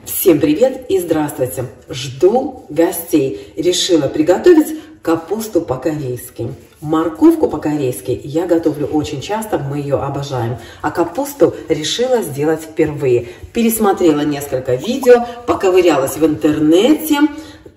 Всем привет и здравствуйте! Жду гостей. Решила приготовить капусту по-корейски. Морковку по-корейски я готовлю очень часто, мы ее обожаем. А капусту решила сделать впервые. Пересмотрела несколько видео, поковырялась в интернете,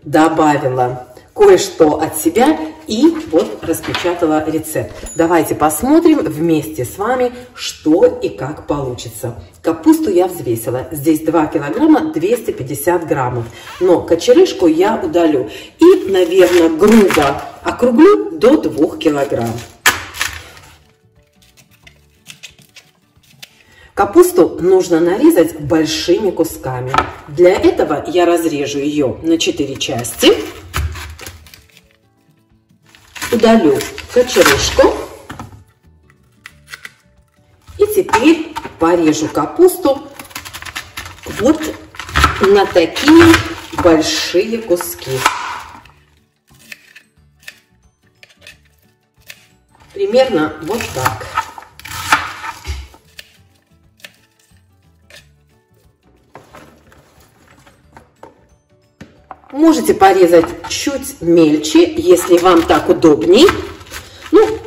добавила кое-что от себя и вот распечатала рецепт. Давайте посмотрим вместе с вами, что и как получится. Капусту я взвесила. Здесь 2 килограмма 250 граммов. Но кочерышку я удалю. И, наверное, грубо округлю до 2 килограмм. Капусту нужно нарезать большими кусками. Для этого я разрежу ее на 4 части. Удалю кочерышку. И теперь порежу капусту вот на такие большие куски. Примерно вот так. Можете порезать чуть мельче, если вам так удобней. Ну,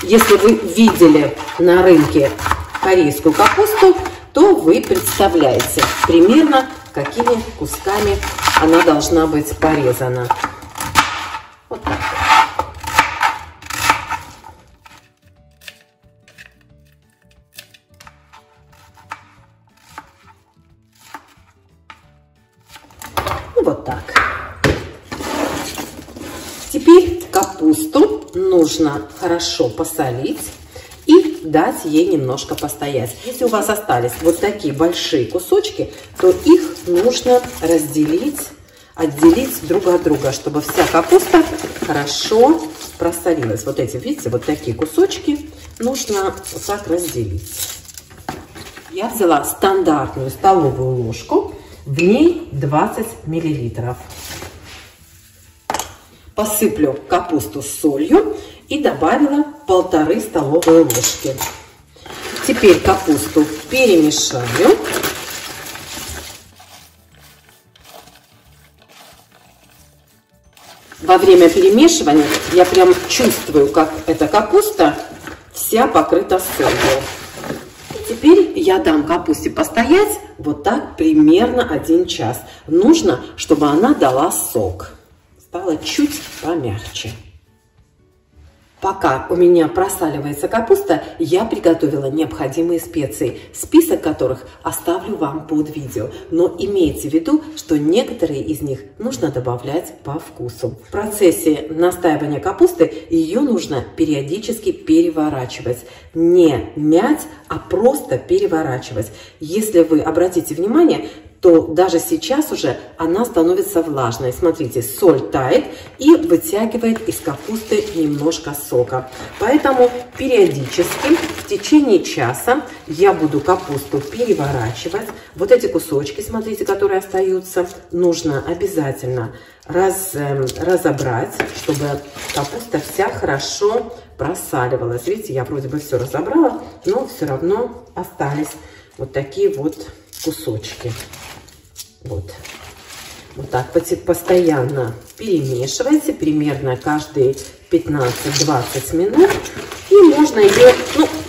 если вы видели на рынке корейскую капусту, то вы представляете примерно, какими кусками она должна быть порезана. Вот так. Вот так. Теперь капусту нужно хорошо посолить и дать ей немножко постоять. Если у вас остались вот такие большие кусочки, то их нужно разделить, отделить друг от друга, чтобы вся капуста хорошо просолилась. Вот эти, видите, вот такие кусочки нужно вот так разделить. Я взяла стандартную столовую ложку, в ней 20 миллилитров. Посыплю капусту солью и добавила 1,5 столовые ложки. Теперь капусту перемешаю. Во время перемешивания я прям чувствую, как эта капуста вся покрыта солью. Теперь я дам капусте постоять вот так примерно 1 час. Нужно, чтобы она дала сок. Стала чуть помягче. Пока у меня просаливается капуста, я приготовила необходимые специи, список которых оставлю вам под видео. Но имейте в виду, что некоторые из них нужно добавлять по вкусу. В процессе настаивания капусты ее нужно периодически переворачивать. Не мять, а просто переворачивать. Если вы обратите внимание, то даже сейчас уже она становится влажной. Смотрите, соль тает и вытягивает из капусты немножко сока. Поэтому периодически в течение часа я буду капусту переворачивать. Вот эти кусочки, смотрите, которые остаются, нужно обязательно разобрать, чтобы капуста вся хорошо просаливалась. Видите, я вроде бы все разобрала, но все равно остались вот такие вот кусочки. Вот так постоянно перемешивайте, примерно каждые 15-20 минут. И можно ее,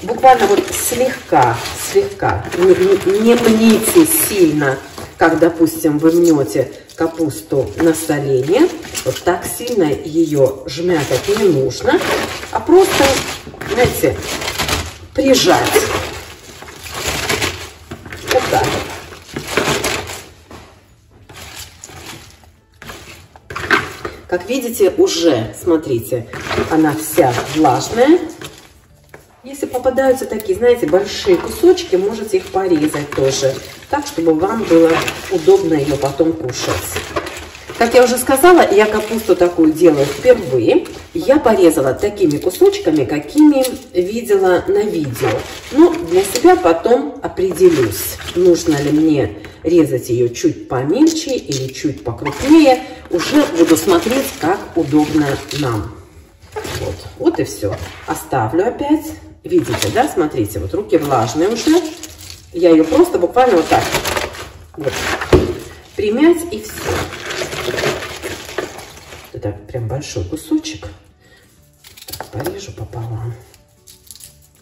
буквально вот слегка, не мните сильно, как, допустим, вы мнете капусту на соление. Вот так сильно ее жмякать не нужно, а просто, знаете, прижать. Вот так. Как видите, уже, смотрите, она вся влажная. Если попадаются такие, знаете, большие кусочки, можете их порезать тоже, так, чтобы вам было удобно ее потом кушать. Как я уже сказала, я капусту такую делаю впервые. Я порезала такими кусочками, какими видела на видео. Но для себя потом определюсь, нужно ли мне резать ее чуть помельче или чуть покрупнее. Уже буду смотреть, как удобно нам. Вот и все. Оставлю опять. Видите, да? Смотрите, вот руки влажные уже. Я ее просто буквально вот так вот примять и все. Это прям большой кусочек. Так, порежу пополам.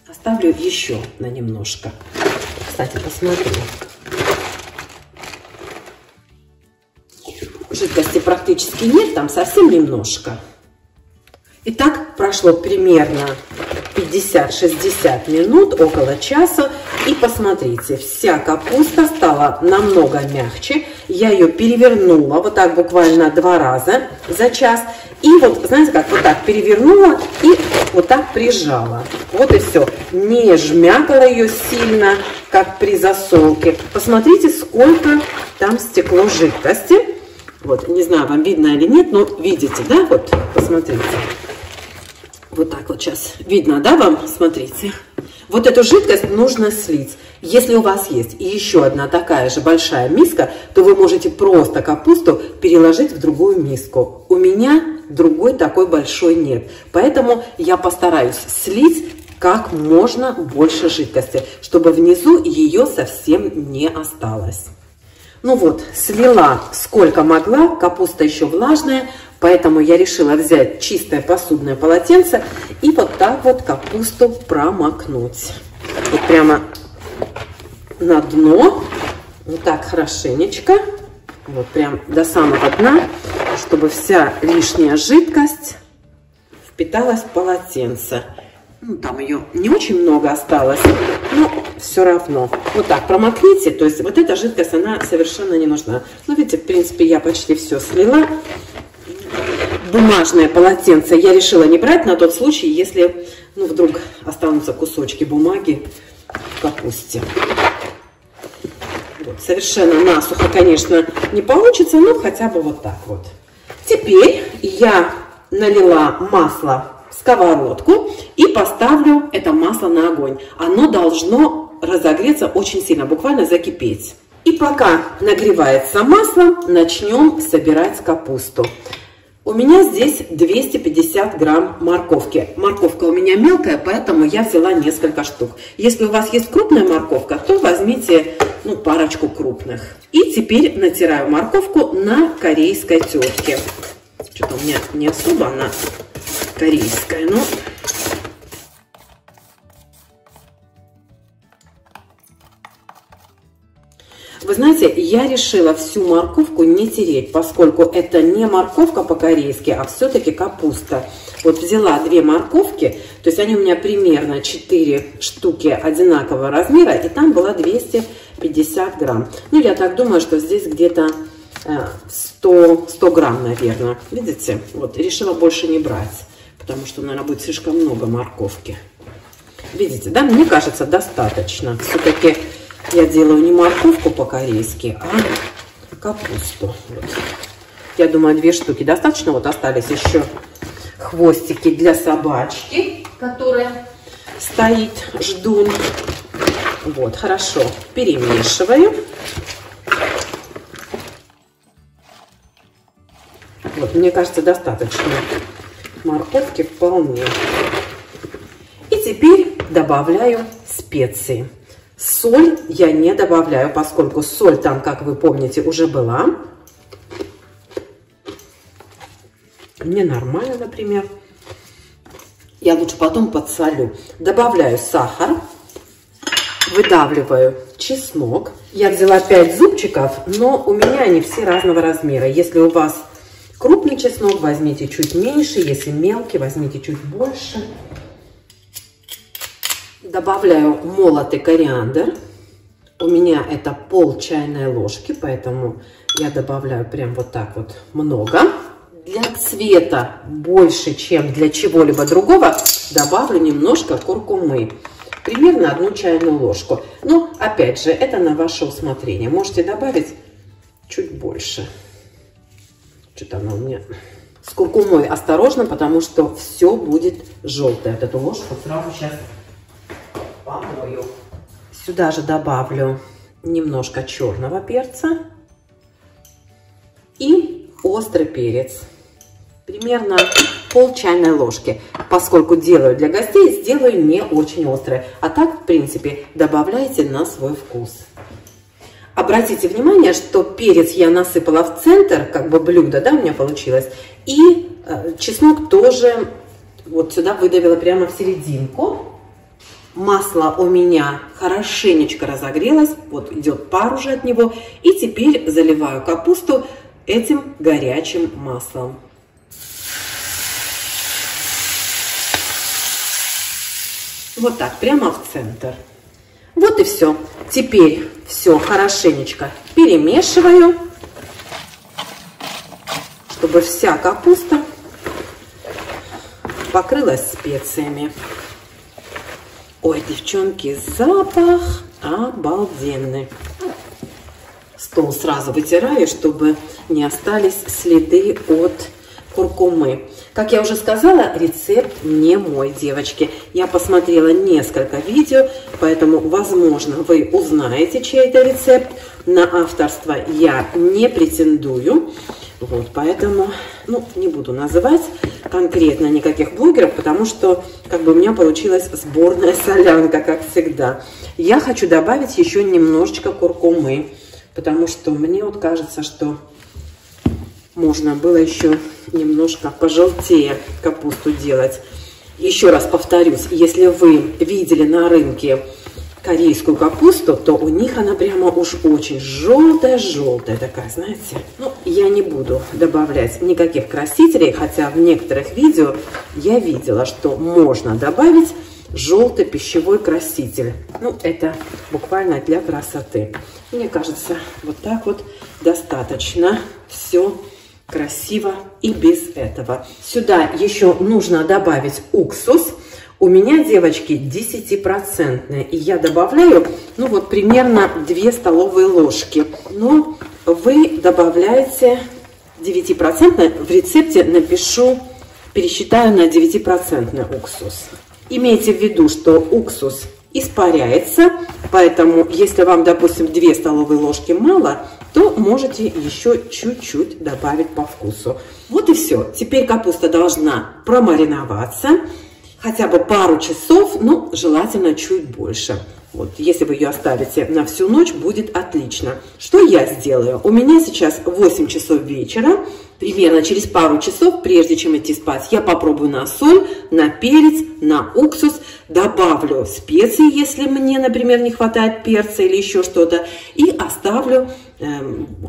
Оставлю еще на немножко. Кстати, посмотрю. Жидкости практически нет, там совсем немножко. Итак, прошло примерно 50-60 минут, около часа. И посмотрите, вся капуста стала намного мягче. Я ее перевернула вот так буквально 2 раза за час. И вот, знаете как, вот так перевернула и вот так прижала. Вот и все. Не жмякала ее сильно, как при засолке. Посмотрите, сколько там стекло жидкости. Вот, не знаю, вам видно или нет, но видите, да? Вот, посмотрите. Вот так вот сейчас видно, да, вам? Смотрите. Вот эту жидкость нужно слить. Если у вас есть еще одна такая же большая миска, то вы можете просто капусту переложить в другую миску. У меня другой такой большой нет. Поэтому я постараюсь слить как можно больше жидкости, чтобы внизу ее совсем не осталось. Ну вот, слила сколько могла, капуста еще влажная, поэтому я решила взять чистое посудное полотенце и вот так вот капусту промокнуть. Вот прямо на дно, вот так хорошенечко, вот прям до самого дна, чтобы вся лишняя жидкость впиталась в полотенце. Ну, там ее не очень много осталось, но все равно. Вот так промокните, то есть вот эта жидкость, она совершенно не нужна. Ну, видите, в принципе, я почти все слила. Бумажное полотенце я решила не брать на тот случай, если, ну, вдруг останутся кусочки бумаги в капусте. Вот, совершенно насухо, конечно, не получится, но хотя бы вот так вот. Теперь я налила масло в сковородку и поставлю это масло на огонь. Оно должно разогреться очень сильно, буквально закипеть. И пока нагревается масло, начнем собирать капусту. У меня здесь 250 грамм морковки. Морковка у меня мелкая, поэтому я взяла несколько штук. Если у вас есть крупная морковка, то возьмите, ну, парочку крупных. И теперь натираю морковку на корейской тертке. Что-то у меня не особо она корейская, но... Вы знаете, я решила всю морковку не тереть, поскольку это не морковка по-корейски, а все-таки капуста. Вот взяла 2 морковки, то есть они у меня примерно 4 штуки одинакового размера, и там было 250 грамм. Ну, я так думаю, что здесь где-то 100 грамм, наверное. Видите? Вот, решила больше не брать, потому что, наверное, будет слишком много морковки. Видите, да? Мне кажется, достаточно. Все-таки... Я делаю не морковку по-корейски, а капусту. Вот. Я думаю, 2 штуки достаточно. Вот остались еще хвостики для собачки, которая стоит, ждун. Вот, хорошо. Перемешиваю. Вот, мне кажется, достаточно морковки вполне. И теперь добавляю специи. Соль я не добавляю, поскольку соль там, как вы помните, уже была. Мне нормально, например. Я лучше потом подсолю. Добавляю сахар. Выдавливаю чеснок. Я взяла 5 зубчиков, но у меня они все разного размера. Если у вас крупный чеснок, возьмите чуть меньше. Если мелкий, возьмите чуть больше. Добавляю молотый кориандр. У меня это пол чайной ложки, поэтому я добавляю прям вот так вот много. Для цвета больше, чем для чего-либо другого, добавлю немножко куркумы. Примерно 1 чайную ложку. Но, опять же, это на ваше усмотрение. Можете добавить чуть больше. Что-то оно у меня... С куркумой осторожно, потому что все будет желтое. Вот эту ложку сразу сейчас... помою. Сюда же добавлю немножко черного перца и острый перец. Примерно пол чайной ложки. Поскольку делаю для гостей, сделаю не очень острое. А так, в принципе, добавляйте на свой вкус. Обратите внимание, что перец я насыпала в центр, как бы блюдо, да, у меня получилось. И чеснок тоже вот сюда выдавила прямо в серединку. Масло у меня хорошенечко разогрелось, вот идет пар уже от него. И теперь заливаю капусту этим горячим маслом. Вот так, прямо в центр. Вот и все. Теперь все хорошенечко перемешиваю, чтобы вся капуста покрылась специями. Ой, девчонки, запах обалденный. Стол сразу вытираю, чтобы не остались следы от куркумы. Как я уже сказала, рецепт не мой, девочки. Я посмотрела несколько видео, поэтому, возможно, вы узнаете, чей это рецепт. На авторство я не претендую. Вот, поэтому, ну, не буду называть конкретно никаких блогеров, потому что, как бы, у меня получилась сборная солянка, как всегда. Я хочу добавить еще немножечко куркумы, потому что мне вот кажется, что можно было еще немножко пожелтее капусту делать. Еще раз повторюсь, если вы видели на рынке корейскую капусту, то у них она прямо уж очень желтая-желтая такая, знаете. Ну, я не буду добавлять никаких красителей, хотя в некоторых видео я видела, что можно добавить желтый пищевой краситель. Ну, это буквально для красоты. Мне кажется, вот так вот достаточно все красиво и без этого. Сюда еще нужно добавить уксус. У меня, девочки, 10%, и я добавляю, ну вот, примерно 2 столовые ложки. Но вы добавляете 9%, в рецепте напишу, пересчитаю на 9% уксус. Имейте в виду, что уксус испаряется, поэтому если вам, допустим, 2 столовые ложки мало, то можете еще чуть-чуть добавить по вкусу. Вот и все. Теперь капуста должна промариноваться хотя бы пару часов, ну, желательно чуть больше. Вот, если вы ее оставите на всю ночь, будет отлично. Что я сделаю? У меня сейчас 8 часов вечера. Примерно через пару часов, прежде чем идти спать, я попробую на соль, на перец, на уксус. Добавлю специи, если мне, например, не хватает перца или еще что-то. И оставлю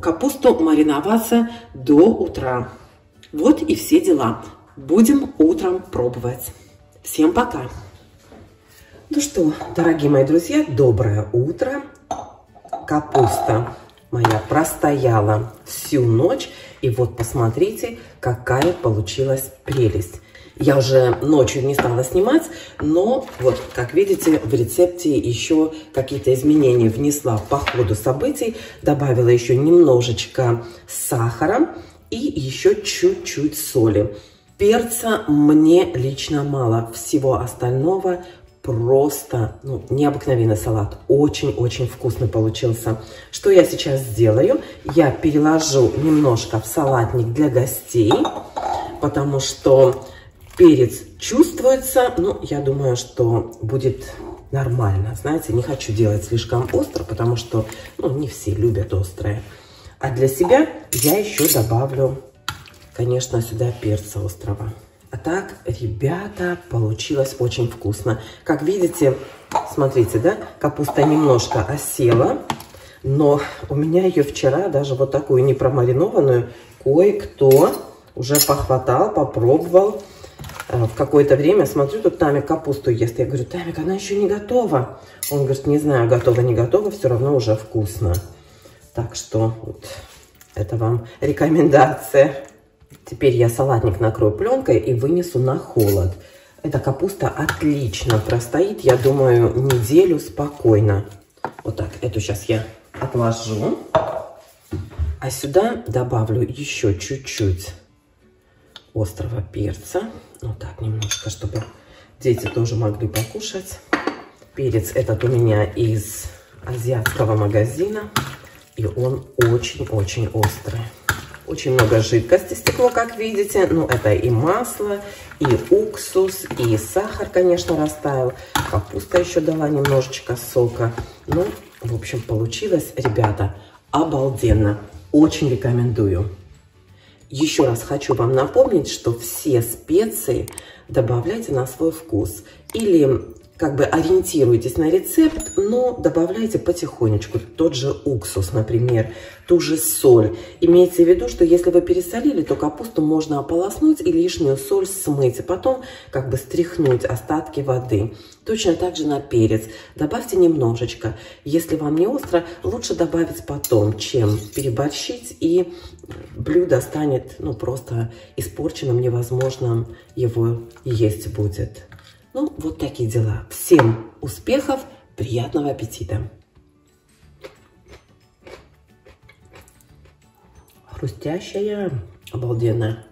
капусту мариноваться до утра. Вот и все дела. Будем утром пробовать. Всем пока! Ну что, дорогие мои друзья, доброе утро. Капуста моя простояла всю ночь. И вот посмотрите, какая получилась прелесть. Я уже ночью не стала снимать, но вот, как видите, в рецепте еще какие-то изменения внесла по ходу событий. Добавила еще немножечко сахара и еще чуть-чуть соли. Перца мне лично мало, всего остального просто, ну, необыкновенный салат. Очень-очень вкусный получился. Что я сейчас сделаю? Я переложу немножко в салатник для гостей, потому что перец чувствуется. Ну, я думаю, что будет нормально. Знаете, не хочу делать слишком остро, потому что, ну, не все любят острое. А для себя я еще добавлю, конечно, сюда перца острого. А так, ребята, получилось очень вкусно. Как видите, смотрите, да, капуста немножко осела, но у меня ее вчера, даже вот такую непромаринованную, кое-кто уже похватал, попробовал. В какое-то время, смотрю, тут Тамик капусту ест. Я говорю: Тамик, она еще не готова. Он говорит: не знаю, готова, не готова, все равно уже вкусно. Так что вот это вам рекомендация. Теперь я салатник накрою пленкой и вынесу на холод. Эта капуста отлично простоит, я думаю, неделю спокойно. Вот так, эту сейчас я отложу. А сюда добавлю еще чуть-чуть острого перца. Вот так, немножко, чтобы дети тоже могли покушать. Перец этот у меня из азиатского магазина. И он очень-очень острый. Очень много жидкости стекло, как видите. Ну, это и масло, и уксус, и сахар, конечно, растаял. Капуста еще дала немножечко сока. Ну, В общем, получилось, ребята, обалденно. Очень рекомендую. Еще раз хочу вам напомнить, что все специи добавляйте на свой вкус. Или как бы ориентируйтесь на рецепт, но добавляйте потихонечку. Тот же уксус, например, ту же соль. Имейте в виду, что если вы пересолили, то капусту можно ополоснуть и лишнюю соль смыть, и потом как бы стряхнуть остатки воды. Точно так же на перец. Добавьте немножечко. Если вам не остро, лучше добавить потом, чем переборщить, и блюдо станет просто испорченным, невозможно его есть будет. Ну, вот такие дела. Всем успехов, приятного аппетита! Хрустящая, обалденная.